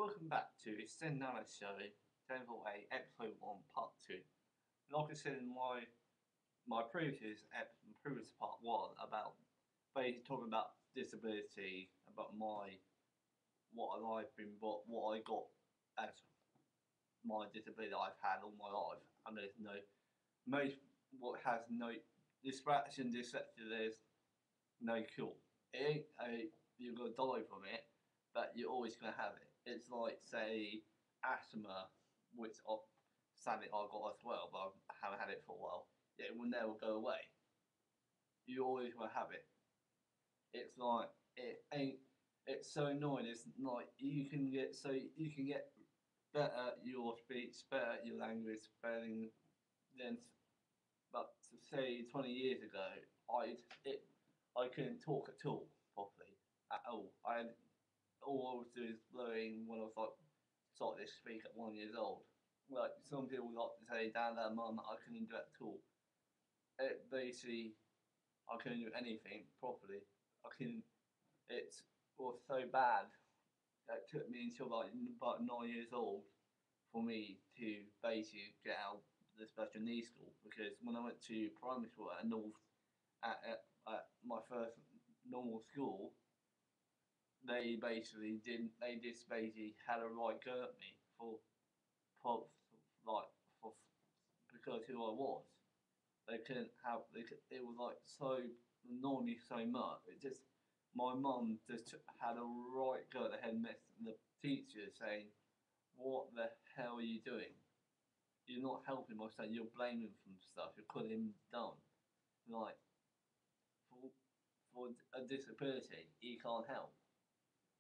Welcome back to the Sinala Show, Level 8, Episode 1, Part 2. Like I said in my previous Part 1 about basically talking about disability, about what I got as my disability that I've had all my life, and there's what has no distraction, dyslexia, there's no cure. You're gonna die from it, but you're always gonna have it. It's like, say, asthma, which sadly I got as well, but I haven't had it for a while. It will never go away. You always will have it. It's like it ain't. It's so annoying. It's like you can get better at your speech, better at your language, spelling, than. But to say 20 years ago, I couldn't talk at all properly at all. All I was doing is blowing when I was started to speak at 1 year old. Like some people like to say, "Down there, mum," I couldn't do it at all. Basically, I couldn't do anything properly. I couldn't. It was so bad that it took me until about 9 years old for me to basically get out of the special needs school, because when I went to primary school at North at my first normal school, they just basically had a right go at me for like for because who I was. It was like so annoying me so much. My mum just had a right go at the headmistress and the teacher, saying, "What the hell are you doing? You're not helping my son. You're blaming him for stuff. You're putting him down. Like for a disability, he can't help.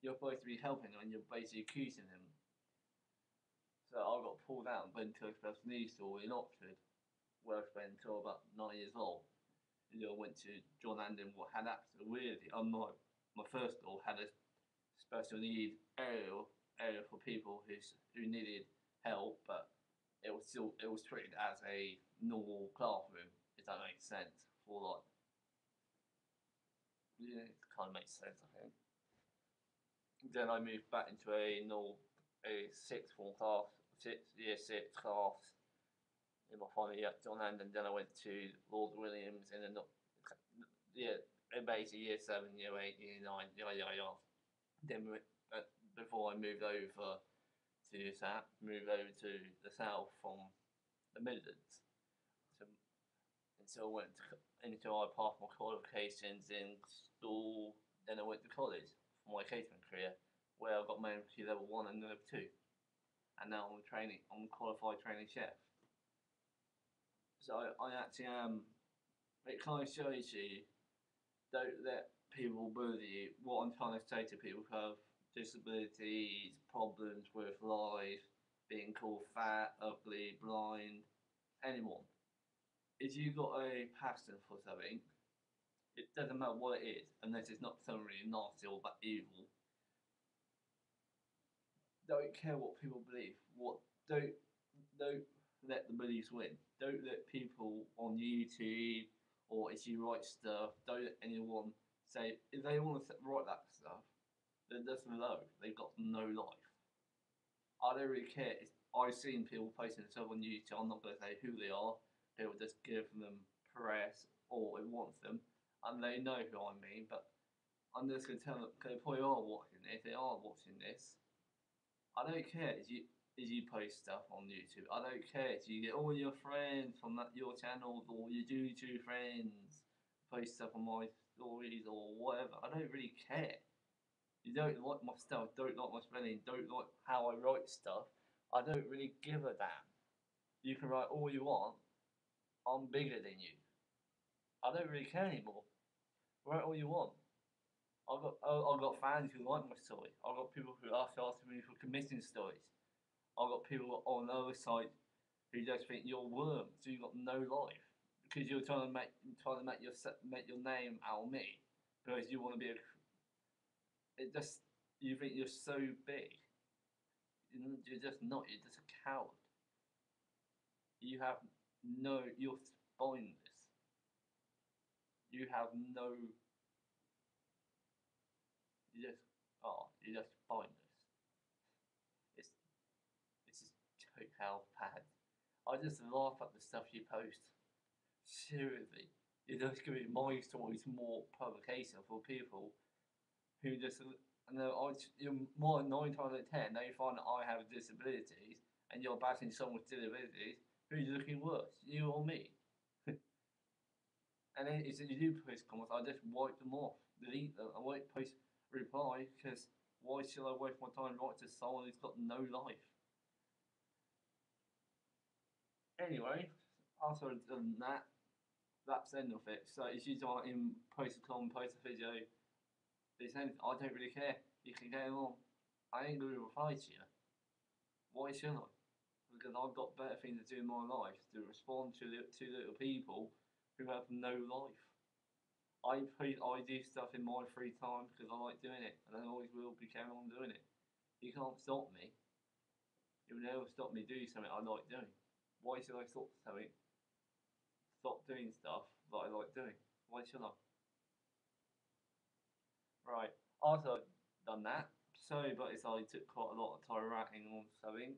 You're supposed to be helping him, and you're basically accusing him." So I got pulled out and went to a special needs school in Oxford, where I spent until about 9 years old. And I went to John Anden, what had absolutely weirdly, my first school had a special need area for people who needed help, but it was treated as a normal classroom, if that makes sense. It kind of makes sense, I think. Then I moved back into a sixth form class, year 6 class in my final year at John Anden. Then I went to Lord Williams in basically year 7, year 8, year 9, yeah. Then before I moved over to the south from the Midlands. So, until I passed my qualifications in school. Then I went to college for my catering career, where I got my MQ level 1 and level 2, and now I'm a qualified training chef. So I actually am. It kind of shows you, don't let people bully you. What I'm trying to say to people who have disabilities, problems with life, being called fat, ugly, blind, anyone. If you've got a passion for something, it doesn't matter what it is, unless it's not something really nasty or evil. Don't care what people believe. Don't let the bullies win. Don't let people on YouTube, or if you write stuff, don't let anyone say, if they want to write that stuff, they're just low. They've got no life. I don't really care. I've seen people posting stuff on YouTube. I'm not going to say who they are. People just give them press or it wants them, and they know who I mean. But I'm just going to tell them, they probably are watching this. They are watching this. I don't care if you post stuff on YouTube. I don't care if you get all your friends from your channels, or your YouTube friends post stuff on my stories or whatever. I don't really care. You don't like my stuff, don't like my spelling, don't like how I write stuff. I don't really give a damn. You can write all you want. I'm bigger than you. I don't really care anymore. Write all you want. I've got fans who like my story. I've got people who asking me for commission stories. I've got people on the other side who just think you're worm, so you've got no life, because you're trying to make your name out of me, because you want to be you think you're so big. You're just not. You're just a coward. You're spineless. You have no. You're just spineless. how bad. I just laugh at the stuff you post. Seriously, you're just giving my stories more publication for people who just you're more than 9 times out of 10 they find that I have disabilities and you're bashing someone with disabilities. Who's looking worse, you or me? And then if you do post comments, I just wipe them off, delete them. I won't post reply because why should I waste my time writing to someone who's got no life? Anyway, after I've done that, that's the end of it. So if you don't post a comment, post a video, I don't really care. You can go on. I ain't going to reply to you. Why should I? Because I've got better things to do in my life to respond to little people who have no life. I do stuff in my free time because I like doing it, and I always will be carrying on doing it. You can't stop me. You'll never stop me doing something I like doing. Why should I stop something? Stop doing stuff that I like doing. Why should I? Right. After I've done that, sorry, but I took quite a lot of time writing on something.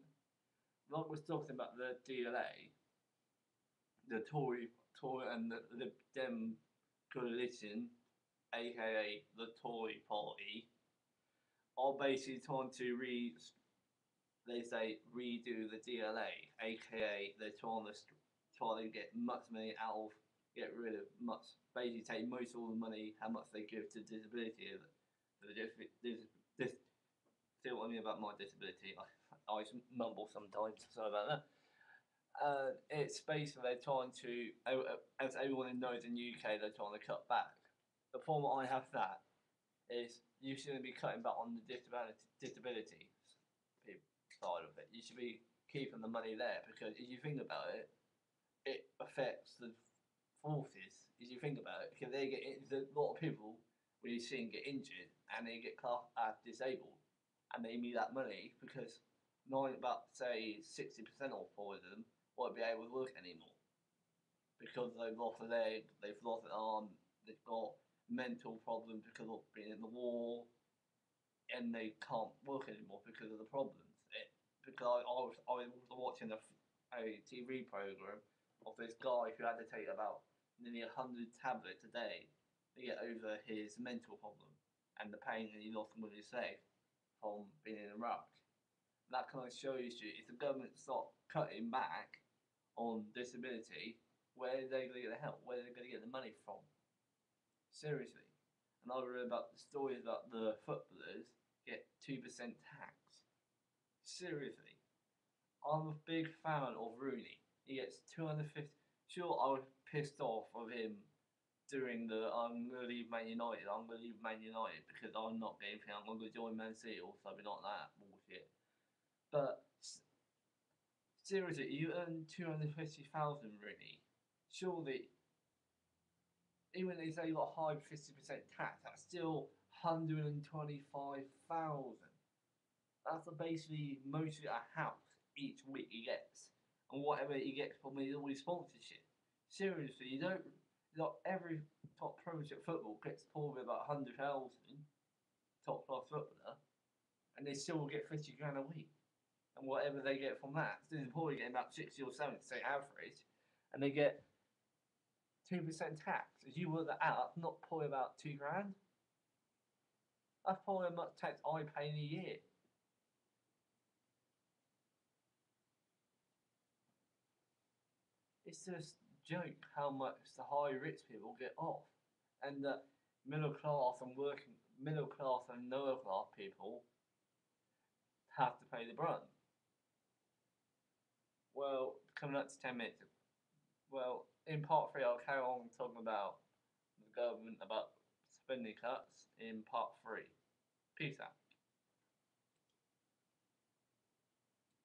Like was talking about the DLA, the Tory and the Lib Dem coalition, aka the Tory party, are basically trying to redo the DLA, aka they're trying to get much money out of, get rid of much, basically take most of all the money, how much they give to disability. See what I mean about my disability? I mumble sometimes, sorry about that. It's basically they're trying to, as everyone knows in the UK, they're trying to cut back. The problem I have that is you shouldn't be cutting back on the disability side of it. You should be keeping the money there because if you think about it, it affects the forces. If you think about it, because there's a lot of people when you see them get injured and they get classed as disabled, and they need that money because about say 60% or 4 of them won't be able to work anymore because they've lost a leg, they've lost an arm, they've got mental problems because of being in the war, and they can't work anymore because of the problems. Because I was watching a TV program of this guy who had to take about nearly 100 tablets a day to get over his mental problem and the pain that he lost with his leg from being in Iraq. That kind of shows you if the government start cutting back on disability, where are they going to get the help? Where are they going to get the money from? Seriously. And I read about the stories about the footballers get 2% tax. Seriously. I'm a big fan of Rooney. He gets 250. Sure, I was pissed off of him during the I'm going to leave Man United because I'm not getting anything. I'm going to join Man City or something like that. Bullshit. But seriously, you earn 250,000 Rooney. Surely, even if they got high 50% tax, that's still 125,000. That's basically mostly a house each week he gets, and whatever he gets from all his sponsorship. Seriously, you don't. Not every top Premiership football gets probably about 100,000 top class footballer, and they still get 50 grand a week, and whatever they get from that, so they're probably getting about 60 or 70 say average, and they get 2% tax. As you work that out, that's not probably about 2 grand. That's probably how much tax I pay in a year. It's just a joke how much the high rich people get off, and the middle class and lower class people have to pay the brunt. Well, coming up to 10 minutes. Well, in part 3, I'll carry on talking about the government, about spending cuts in part 3. Peace out.